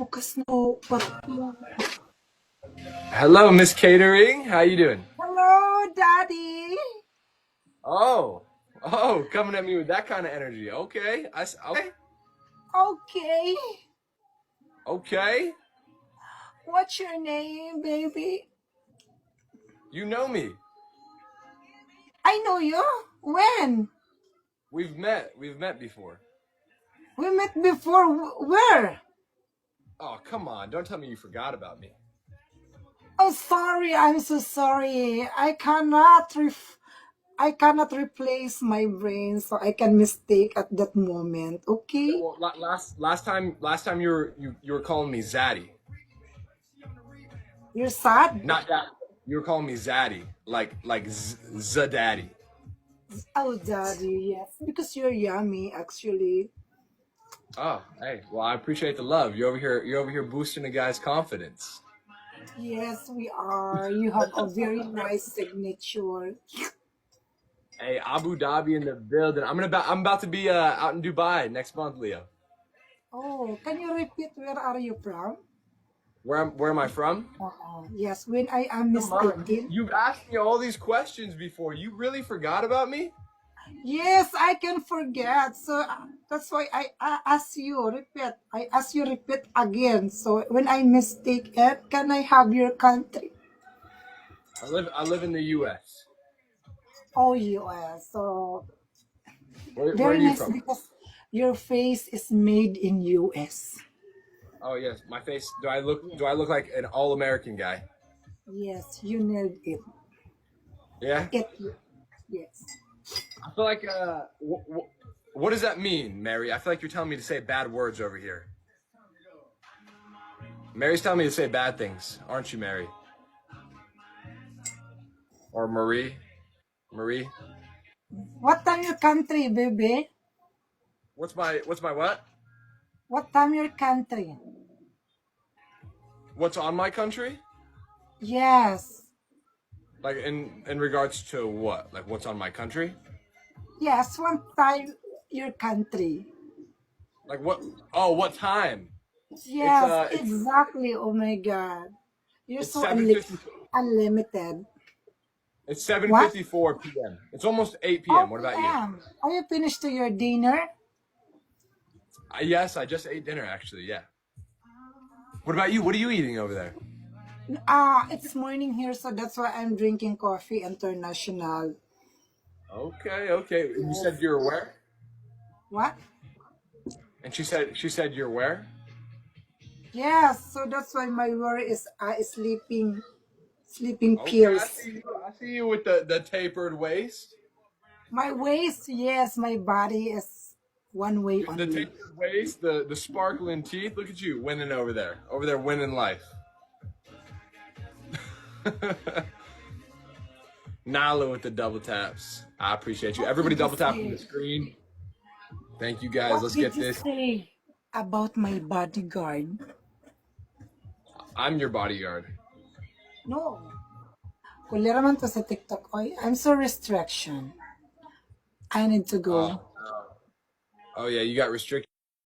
Bukas na upat mo. Hello, Miss Catering. How you doing? Hello, Daddy. Oh, coming at me with that kind of energy. Okay, okay, Okay. okay. What's your name, baby? You know me. I know you. When? We've met. We've met before. We met before. Where? Oh, come on. Don't tell me you forgot about me. Oh, sorry. I'm so sorry. I cannot replace my brain, so I can mistake at that moment. Yeah, Okay? well, last time you were calling me Zaddy, You're sad? not that. You were calling me Zaddy, like Zadaddy. Oh, Daddy, yes. Because you're yummy, actually. Oh, hey. Well, I appreciate the love. You're over here. You're over here boosting a guy's confidence. Yes, we are. You have a very nice signature. Hey, Abu Dhabi in the building. I'm about to be out in Dubai next month, Leo. Oh, can you repeat where are you from? Where am I from? Yes, when I am Come on, mistaken. you've asked me all these questions before. You really forgot about me? Yes, I can forget. So that's why I ask you repeat. I ask you repeat again. So when I mistake it, can I have your country? I live in the U.S. Oh, US. So Where very are you nice from? because your face is made in US. Oh yes, my face. Do I look like an all-American guy? Yes, you nailed it. Yeah. It yes. I feel like what does that mean, Mary? I feel like you're telling me to say bad words over here. Mary's telling me to say bad things, aren't you, Mary? Or Marie? Marie? What time your country, baby? What's my what? What time your country? What's on my country? Yes. Like in regards to what? Like what's on my country? Yes, one time your country. Like what? Oh, what time? It's Yes, uh it's exactly. Oh my God. You're it's so 7:50. unlimited. It's What? 7:54 p.m. It's almost 8 Oh, p.m. What about you? PM. Are you finished to your dinner? Yes, I just ate dinner actually. Yeah. What about you? What are you eating over there? It's morning here, so that's why I'm drinking coffee international. Okay, okay. You said Yes. you're where? What? And she said you're where? Yes, so that's why my worry is sleeping Okay, I pills. see you. I see you with the tapered waist. My waist, yes, my body is one way The only. tapered waist, the sparkling teeth. Look at you winning over there. Over there winning life. Nala with the double taps. I appreciate you. What Everybody did you double tap on the say? screen. Thank you guys. What Let's did get you this. say about my bodyguard? I'm your bodyguard. No. Kulira man to sa TikTok. Oy, I'm so restriction. I need to Oh, go. oh yeah, you got restricted.